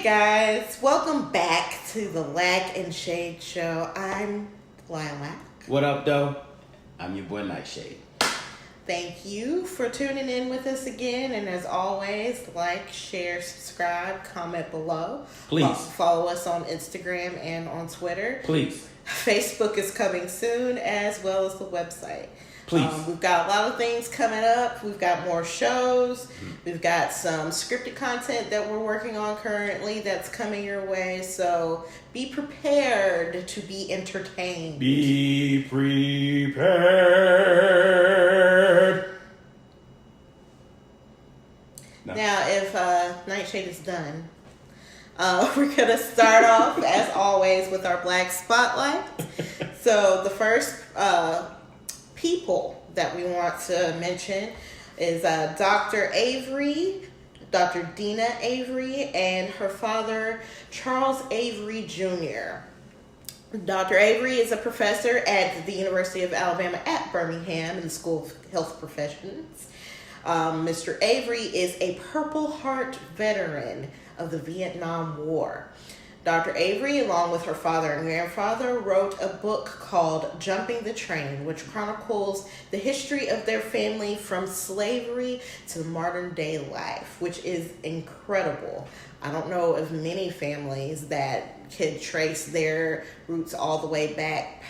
guys, welcome back to the Lack and Shade Show. I'm Lilac. What up, though? I'm your boy Nightshade. Thank you for tuning in with us again, and as always, like, share, subscribe, comment below. Please. Follow us on Instagram and on Twitter. Please. Facebook is coming soon, as well as the website. Please. We've got a lot of things coming up. We've got more shows. We've got some scripted content that we're working on currently that's coming your way. So be prepared to be entertained. Be prepared. No. Now, if Nightshade is done, we're going to start off, as always, with our Black Spotlight. So the first people that we want to mention is Dr. Avery, Dr. Dina Avery, and her father, Charles Avery Jr. Dr. Avery is a professor at the University of Alabama at Birmingham in the School of Health Professions. Mr. Avery is a Purple Heart veteran of the Vietnam War. Dr. Avery, along with her father and grandfather, wrote a book called Jumping the Train, which chronicles the history of their family from slavery to modern day life, which is incredible. I don't know of many families that could trace their roots all the way back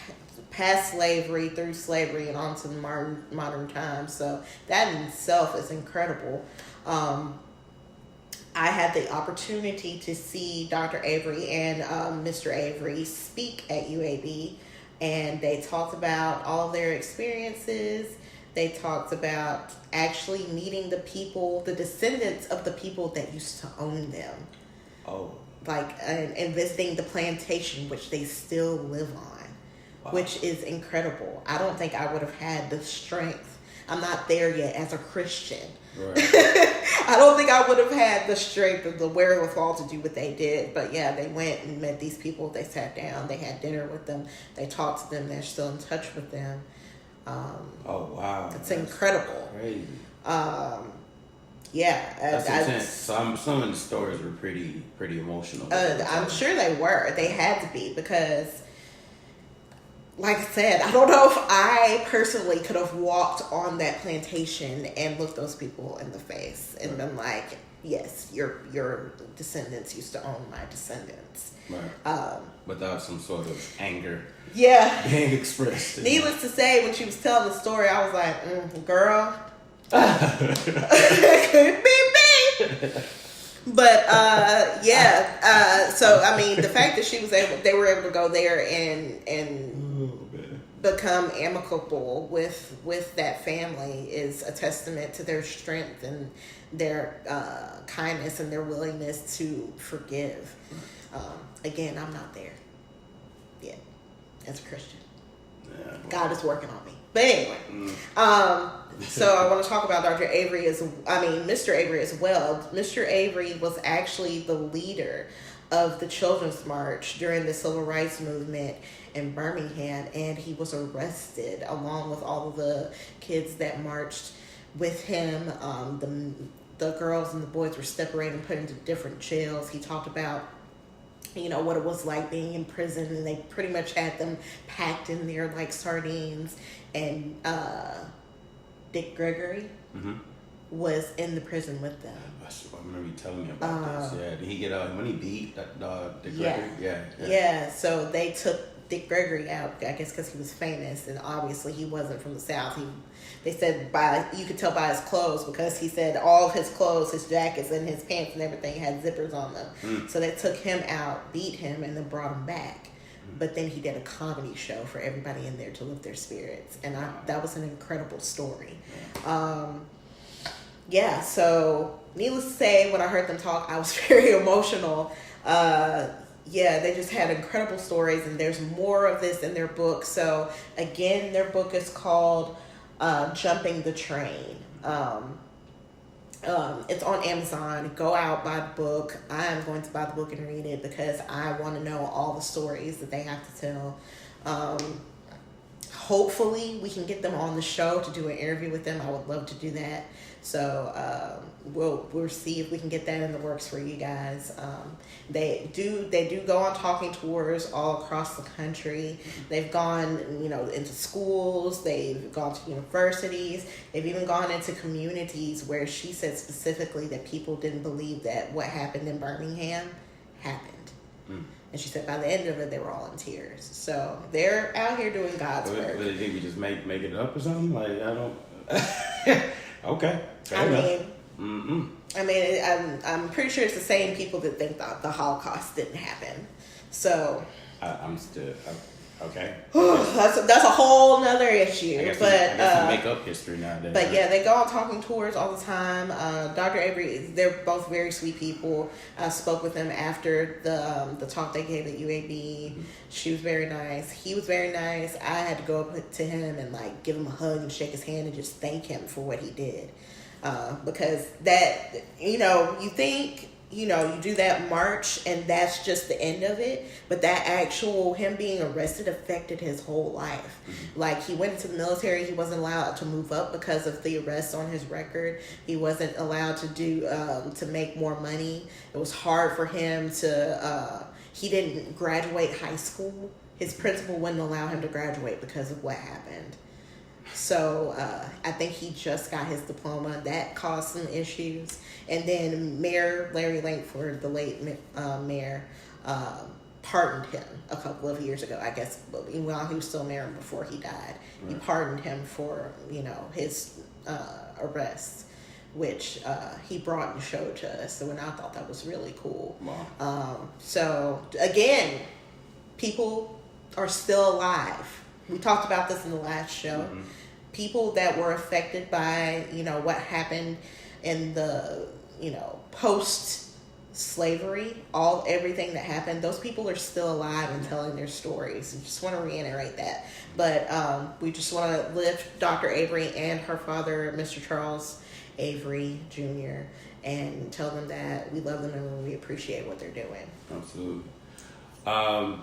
past slavery, through slavery, and on to the modern times. So that in itself is incredible. I had the opportunity to see Dr. Avery and Mr. Avery speak at UAB, and they talked about all of their experiences. They talked about actually meeting the people, the descendants of the people that used to own them. Oh. And visiting the plantation, which they still live on, wow, which is incredible. I don't think I would have had the strength. I'm not there yet as a Christian. Right. I don't think I would have had the strength or the wherewithal to do what they did. But yeah, they went and met these people. They sat down. They had dinner with them. They talked to them. They're still in touch with them. Oh, wow. It's incredible. Crazy. Yeah. That's intense. So I'm assuming the stories were pretty emotional. I'm sure they were. They had to be because, like I said, I don't know if I personally could have walked on that plantation and looked those people in the face and been like, yes, your descendants used to own my descendants. Right. Without some sort of anger being expressed. Needless to say, when she was telling the story, I was like, girl, could be me. But so I mean, the fact that they were able to go there and become amicable with that family is a testament to their strength and their kindness and their willingness to forgive. Again, I'm not there yet as a Christian. Yeah, well, God is working on me. But anyway, so I want to talk about Mr. Avery as well. Mr. Avery was actually the leader of the Children's March during the Civil Rights Movement in Birmingham, and he was arrested along with all of the kids that marched with him. The girls and the boys were separated and put into different jails. He talked about what it was like being in prison, and they pretty much had them packed in there like sardines. And Dick Gregory was in the prison with them. I remember you telling me about this. Yeah, did he get out when he beat that Dick Gregory? Yeah. So they took Dick Gregory out, I guess, because he was famous, and obviously he wasn't from the South. They said you could tell by his clothes, because he said all of his clothes, his jackets and his pants and everything had zippers on them. So they took him out, beat him, and then brought him back. But then he did a comedy show for everybody in there to lift their spirits, and that was an incredible story. So needless to say, when I heard them talk, I was very emotional. They just had incredible stories, and there's more of this in their book. So again, their book is called Jumping the Train. It's on Amazon. Go out, buy the book. I am going to buy the book and read it because I want to know all the stories that they have to tell. hopefully we can get them on the show to do an interview with them. I would love to do that. So we'll see if we can get that in the works for you guys. They do go on talking tours all across the country. They've gone, into schools. They've gone to universities. They've even gone into communities where she said specifically that people didn't believe that what happened in Birmingham happened. And she said by the end of it, they were all in tears. So they're out here doing God's work. What do you think? We just make it up or something? Like, I don't... Okay. I'm pretty sure it's the same people that think the Holocaust didn't happen. So I'm still okay. that's a whole nother issue. I guess we make up history nowadays. But yeah, they go on talking tours all the time. Dr. Avery, they're both very sweet people. I spoke with them after the talk they gave at UAB. Mm-hmm. She was very nice. He was very nice. I had to go up to him and give him a hug and shake his hand and just thank him for what he did. Because that, you think, you do that march and that's just the end of it. But that actual, him being arrested affected his whole life. Mm-hmm. He went into the military. He wasn't allowed to move up because of the arrests on his record. He wasn't allowed to to make more money. It was hard for him he didn't graduate high school. His principal wouldn't allow him to graduate because of what happened. So I think he just got his diploma. That caused some issues. And then Mayor Larry Langford, the late mayor, pardoned him a couple of years ago, I guess, while he was still mayor before he died. Right. He pardoned him for, his arrest, which he brought and showed to us. And I thought that was really cool. Wow. So, again, people are still alive. We talked about this in the last show. Mm-hmm. People that were affected by, what happened in the, post-slavery, everything that happened, those people are still alive and telling their stories. I just want to reiterate that. But we just want to lift Dr. Avery and her father, Mr. Charles Avery Jr., and tell them that we love them and we appreciate what they're doing. Absolutely. I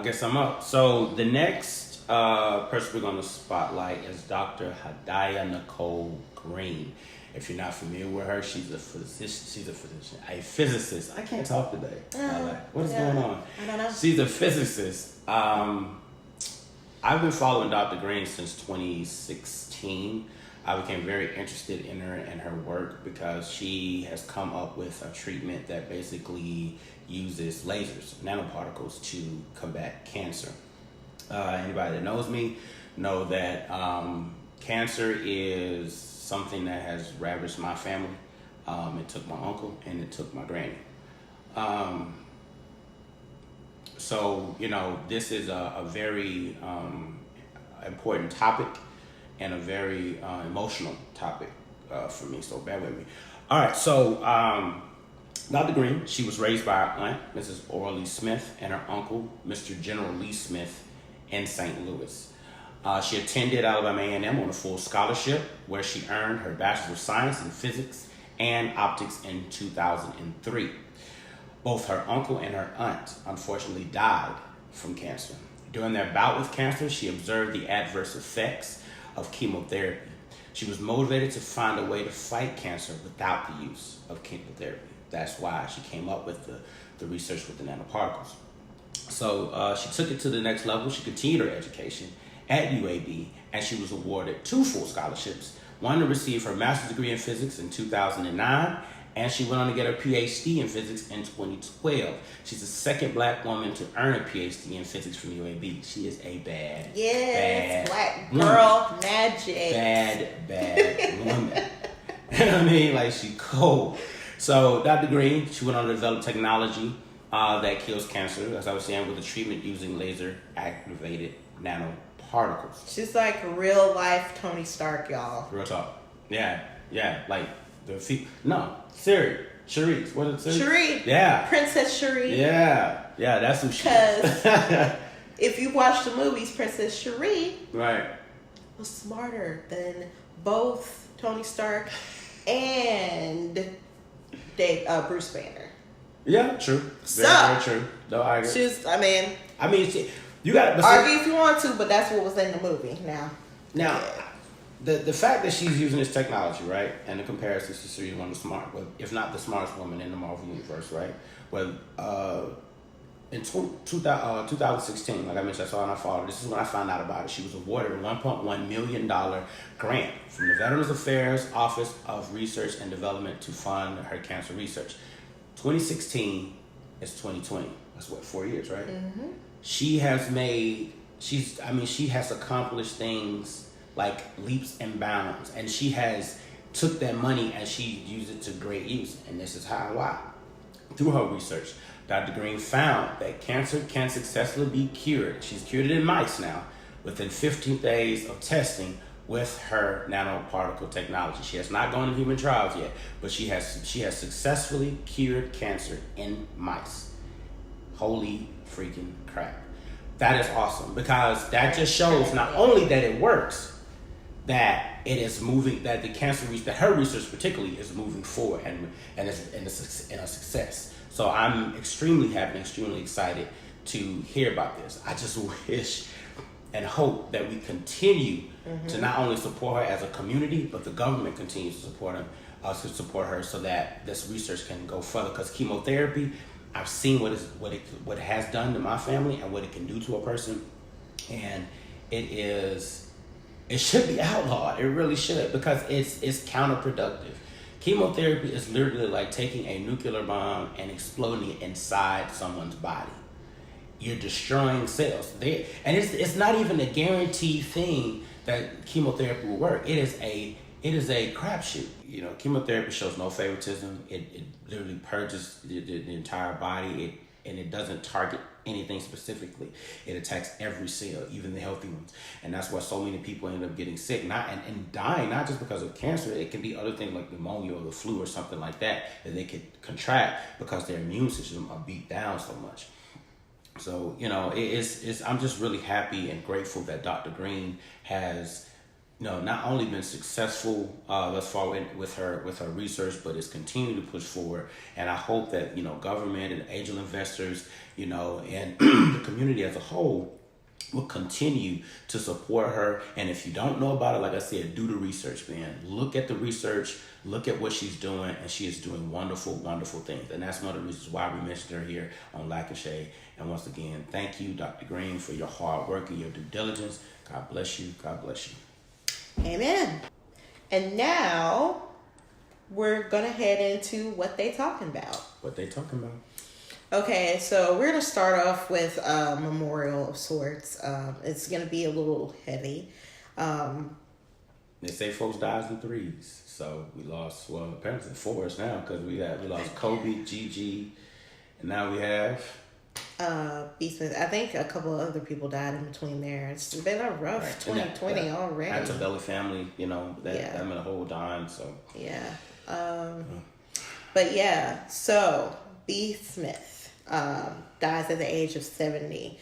guess I'm up. So the next person we're going to spotlight is Dr. Hadiyah Nicole-Green. If you're not familiar with her, she's a physicist. I can't talk today. What is going on? I don't know. She's a physicist. I've been following Dr. Green since 2016. I became very interested in her and her work because she has come up with a treatment that basically uses lasers, nanoparticles, to combat cancer. Anybody that knows me know that cancer is something that has ravaged my family. It took my uncle and it took my granny. So, this is a very important topic and a very emotional topic for me, so bear with me. All right, so Dr. Green, she was raised by her aunt, Mrs. Orly Smith, and her uncle, Mr. General Lee Smith, in St. Louis. She attended Alabama A&M on a full scholarship, where she earned her Bachelor of Science in Physics and Optics in 2003. Both her uncle and her aunt unfortunately died from cancer. During their bout with cancer, she observed the adverse effects of chemotherapy. She was motivated to find a way to fight cancer without the use of chemotherapy. That's why she came up with the research with the nanoparticles. So she took it to the next level. She continued her education at UAB, and she was awarded 2 full scholarships, one to receive her master's degree in physics in 2009, and she went on to get her PhD in physics in 2012. She's the second black woman to earn a PhD in physics from UAB. She is a bad black girl woman. Magic. Bad woman. You know what I mean? She cold. So Dr. Green, she went on to develop technology that kills cancer, as I was saying, with a treatment using laser-activated nanoparticles. She's like real life Tony Stark, y'all. Real talk. Yeah. No, Siri. Cherise. What is it? Cherie. Yeah. Princess Cherie. Yeah, that's who she is. Because if you watch the movies, Princess Cherie was smarter than both Tony Stark and Bruce Banner. Yeah, true. Very true. No, I agree. You got to argue if you want to, but that's what was in the movie. Now, the fact that she's using this technology, right, and the comparison, she's one of the smart, well, if not the smartest woman in the Marvel universe, right? Well, in 2016, like I mentioned, I saw it on my father. This is when I found out about it. She was awarded a $1.1 million grant from the Veterans Affairs Office of Research and Development to fund her cancer research. 2016 is 2020. That's what, 4 years, right? Mm-hmm. She has accomplished things like leaps and bounds, and she has took that money and she used it to great use. And this is how and why. Through her research, Dr. Green found that cancer can successfully be cured. She's cured it in mice now within 15 days of testing with her nanoparticle technology. She has not gone to human trials yet, but she has successfully cured cancer in mice. Holy freaking crap. That is awesome, because that just shows not only that it works, that it is moving, that the cancer research, that her research particularly is moving forward and is a success. So I'm extremely happy and extremely excited to hear about this. I just wish and hope that we continue to not only support her as a community, but the government continues to support her so that this research can go further. Because chemotherapy, I've seen what it has done to my family and what it can do to a person, and it should be outlawed. It really should, because it's counterproductive. Chemotherapy is literally like taking a nuclear bomb and exploding it inside someone's body. You're destroying cells. And it's not even a guaranteed thing that chemotherapy will work. It is a crapshoot. You know, chemotherapy shows no favoritism. It literally purges the entire body. And it doesn't target anything specifically. It attacks every cell, even the healthy ones. And that's why so many people end up getting sick, and dying, not just because of cancer. It can be other things like pneumonia or the flu or something like that they could contract because their immune system are beat down so much. So, you know, I'm just really happy and grateful that Dr. Green has, you know, not only been successful thus far with her research, but is continuing to push forward. And I hope that, you know, government and angel investors, you know, and the community as a whole will continue to support her. And if you don't know about it, like I said, do the research, man. Look at the research, look at what she's doing, and she is doing wonderful, wonderful things. And that's one of the reasons why we mentioned her here on Lack and Shade. And once again, thank you, Dr. Green, for your hard work and your due diligence. God bless you. God bless you. Amen. And now we're going to head into what they talking about. What they talking about? Okay, so we're going to start off with a memorial of sorts. It's going to be a little heavy. They say folks dies in threes. So we lost, well, apparently fours now, because we lost Kobe, Gigi, and now we have... B. Smith. I think a couple of other people died in between there. It's been a rough 2020 already. Antebellum family, you know, them and the whole dime, so. Yeah. But yeah, so B. Smith dies at the age of 70.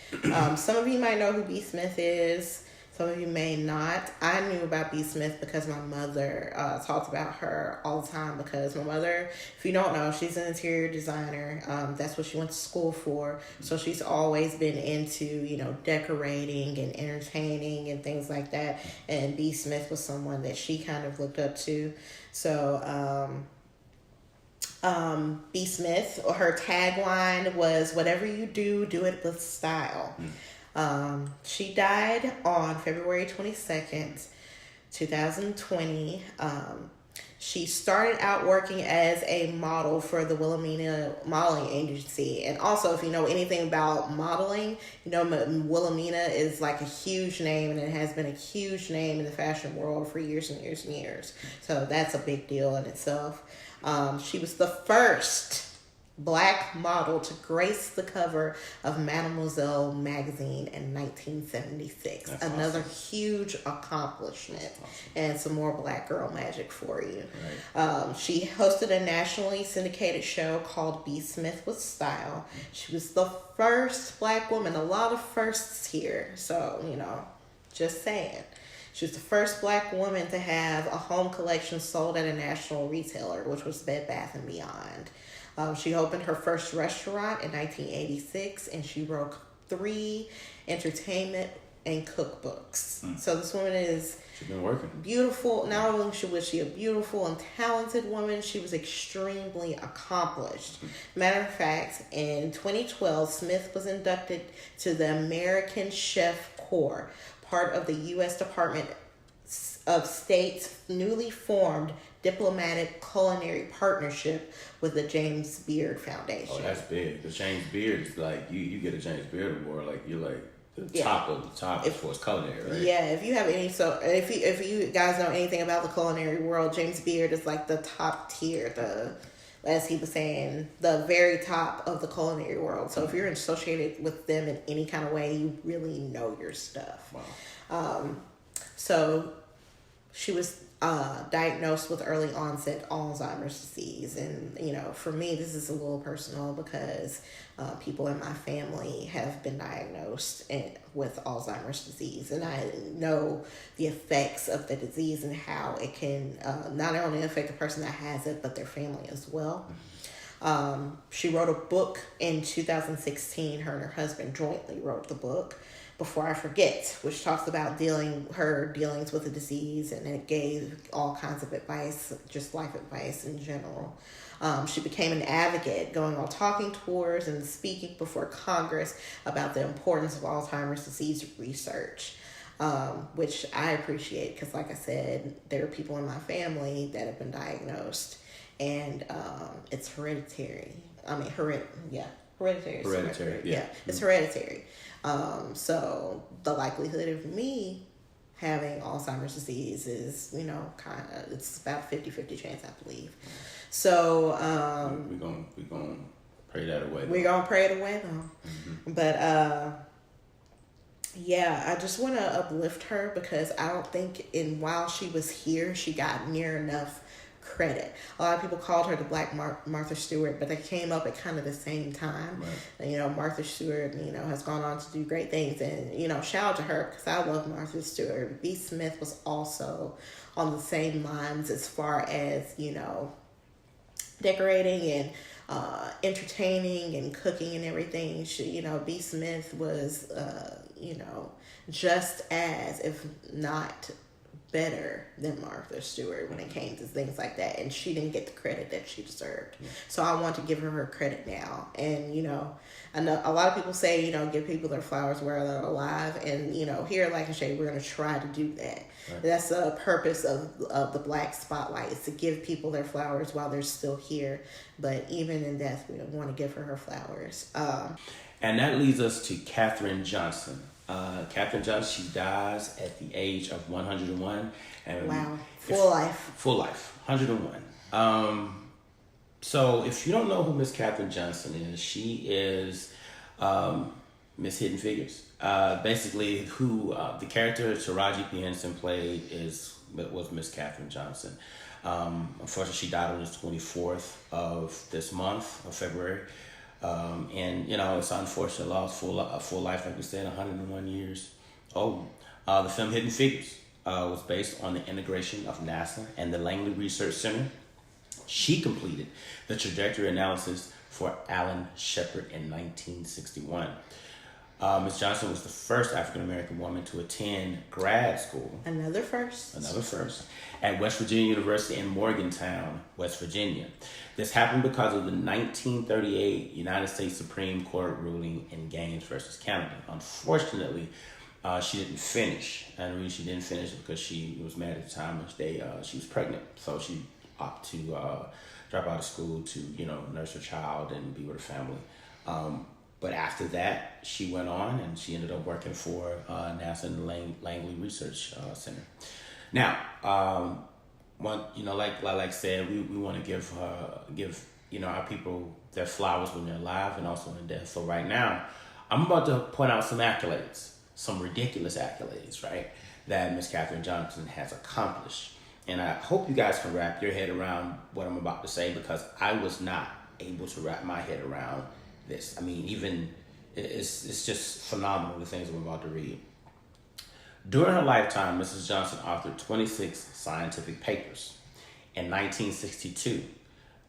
Some of you might know who B. Smith is. Some of you may not. I knew about B. Smith because my mother talked about her all the time, because my mother, if you don't know, she's an interior designer. That's what she went to school for. So she's always been into, you know, decorating and entertaining and things like that. And B. Smith was someone that she kind of looked up to. So B. Smith, or her tagline was, "Whatever you do, do it with style." She died on February 22nd, 2020. She started out working as a model for the Wilhelmina modeling agency. And also, if you know anything about modeling, you know Wilhelmina is like a huge name, and it has been a huge name in the fashion world for years and years and years. So that's a big deal in itself. She was the first Black model to grace the cover of Mademoiselle magazine in 1976. That's another huge accomplishment. Awesome. And some more Black girl magic for you. Right. She hosted a nationally syndicated show called B. Smith with Style. She was the first Black woman. A lot of firsts here. So, you know, just saying. She was the first Black woman to have a home collection sold at a national retailer, which was Bed Bath & Beyond. She opened her first restaurant in 1986, and she broke 3 entertainment and cookbooks. So this woman is She's been working. beautiful. Not only was she a beautiful and talented woman, she was extremely accomplished. Matter of fact, in 2012, Smith was inducted to the American Chef Corps, part of the U.S. Department of State's newly formed diplomatic culinary partnership with the James Beard Foundation. Oh, that's big. The James Beard is like, you get a James Beard award, like you're like the top of the top as far as culinary, right? Yeah, if you have any, so if you guys know anything about the culinary world, James Beard is like the top tier, as he was saying, the very top of the culinary world. So if you're associated with them in any kind of way, you really know your stuff. Wow. So she was diagnosed with early onset Alzheimer's disease. And, for me, this is a little personal because people in my family have been diagnosed with Alzheimer's disease. And I know the effects of the disease and how it can not only affect the person that has it, but their family as well. She wrote a book in 2016. Her and her husband jointly wrote the book, Before I Forget, which talks about her dealings with the disease, and it gave all kinds of advice, just life advice in general. She became an advocate, going on talking tours and speaking before Congress about the importance of Alzheimer's disease research, which I appreciate because, like I said, there are people in my family that have been diagnosed, and it's hereditary. Hereditary. Hereditary, yeah. It's hereditary. So the likelihood of me having Alzheimer's disease is, it's about 50-50 chance, I believe. So we're gonna pray that away. We're gonna pray it away though. But I just want to uplift her because I don't think while she was here, she got near enough credit. A lot of people called her the Black Martha Stewart, but they came up at kind of the same time. Right. Martha Stewart, has gone on to do great things, and shout out to her because I love Martha Stewart. B. Smith was also on the same lines as far as decorating and entertaining and cooking and everything. She, B. Smith was just as, if not better than Martha Stewart when it came to things like that, and she didn't get the credit that she deserved. So I want to give her credit now. And I know a lot of people say give people their flowers while they're alive, and here at Like and Shade we're going to try to do that. Right. That's the purpose of the Black Spotlight, is to give people their flowers while they're still here. But even in death, we want to give her flowers. And that leads us to Katherine Johnson. Katherine Johnson, she dies at the age of 101. And wow, full life, 101. So if you don't know who Miss Katherine Johnson is, she is Miss Hidden Figures. Basically, who the character Taraji P. Henson played was Miss Katherine Johnson. Unfortunately, she died on the 24th of this month of February. And it's unfortunate loss, full life, like we said, 101 years old. The film Hidden Figures was based on the integration of NASA and the Langley Research Center. She completed the trajectory analysis for Alan Shepard in 1961. Ms. Johnson was the first African-American woman to attend grad school. Another first. At West Virginia University in Morgantown, West Virginia. This happened because of the 1938 United States Supreme Court ruling in Gaines versus Canada. Unfortunately, she didn't finish. And the reason she didn't finish is because she was married at the time, and she was pregnant. So she opted to drop out of school to, nurse her child and be with her family. But after that, she went on and she ended up working for NASA and the Langley Research Center. Now, like I said, we want to give our people their flowers when they're alive and also in death. So right now, I'm about to point out some accolades, some ridiculous accolades, right, that Miss Katherine Johnson has accomplished. And I hope you guys can wrap your head around what I'm about to say, because I was not able to wrap my head around this. I mean, even it's just phenomenal, the things I'm about to read. During her lifetime, Mrs. Johnson authored 26 scientific papers. In 1962,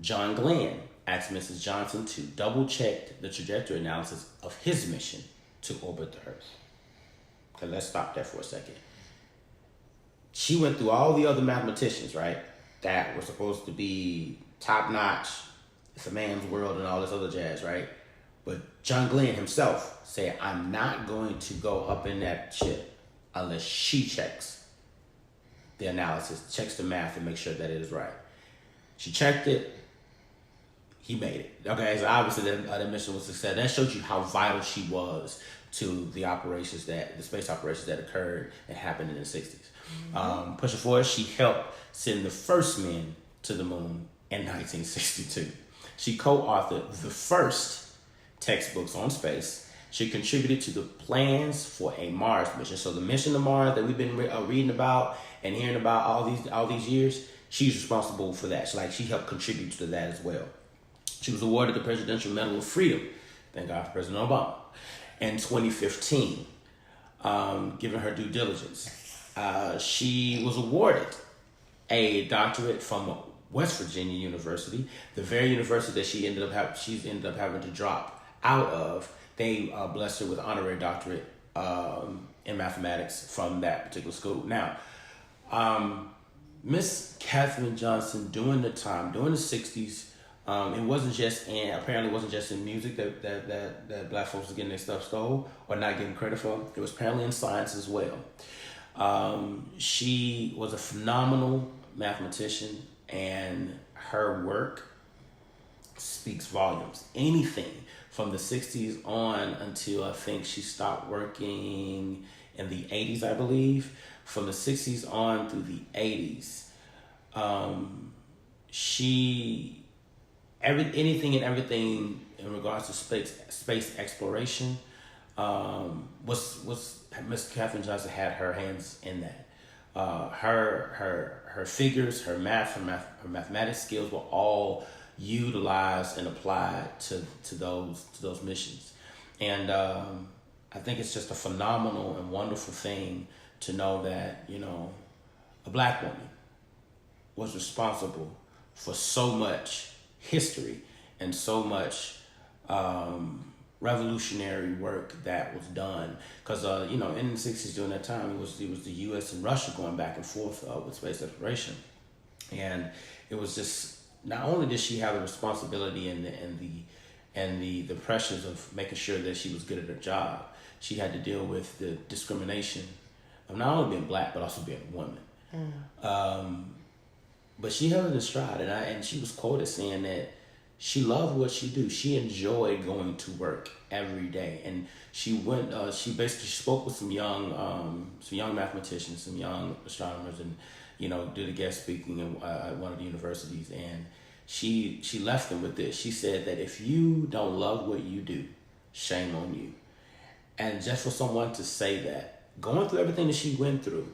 John Glenn asked Mrs. Johnson to double-check the trajectory analysis of his mission to orbit the Earth. Okay, let's stop there for a second. She went through all the other mathematicians, right, that were supposed to be top-notch, it's a man's world and all this other jazz, right? But John Glenn himself said, I'm not going to go up in that ship unless she checks the analysis, checks the math, and make sure that it is right. She checked it. He made it. Okay, so obviously that mission was a success. That shows you how vital she was to the operations the space operations that occurred and happened in the 60s. Pushing forward, she helped send the first men to the moon in 1962. She co-authored the first textbooks on space. She contributed to the plans for a Mars mission. So the mission to Mars that we've been reading about and hearing about all these years, she's responsible for that. She helped contribute to that as well. She was awarded the Presidential Medal of Freedom, thank God for President Obama, in 2015, given her due diligence. She was awarded a doctorate from West Virginia University, the very university that she's ended up having to drop out of. They blessed her with an honorary doctorate in mathematics from that particular school. Now, Miss Katherine Johnson, during the 60s, it wasn't just in music that black folks were getting their stuff stole or not getting credit for. It was apparently in science as well. She was a phenomenal mathematician, and her work speaks volumes. Anything from the 60s on until I think she stopped working in the 80s, I believe. From the 60s on through the 80s, anything and everything in regards to space exploration was Miss Katherine Johnson had her hands in that. Her figures, her mathematics skills were all utilized and applied to those missions. And I think it's just a phenomenal and wonderful thing to know that, a black woman was responsible for so much history and so much revolutionary work that was done. Because in the 60s during that time, it was the U.S. and Russia going back and forth with space exploration, and it was just, not only did she have the responsibility and the pressures of making sure that she was good at her job, she had to deal with the discrimination of not only being black but also being a woman. But she held it in stride, and she was quoted saying that she loved what she do. She enjoyed going to work every day, and she went. She basically spoke with some young mathematicians, some young astronomers, and did a guest speaking at one of the universities. And she left them with this. She said that if you don't love what you do, shame on you. And just for someone to say that, going through everything that she went through,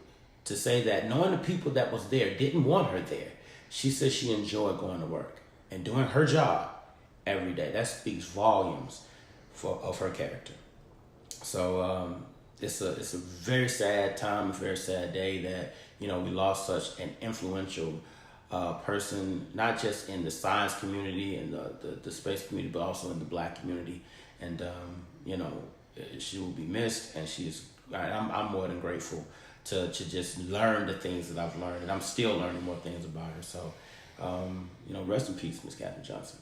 to say that, knowing the people that was there didn't want her there, she said she enjoyed going to work and doing her job every day. That speaks volumes of her character. So it's a very sad time, a very sad day that we lost such an influential person, not just in the science community and the space community, but also in the black community. And she will be missed, and I'm more than grateful to just learn the things that I've learned, and I'm still learning more things about her. So, rest in peace, Miss Katherine Johnson.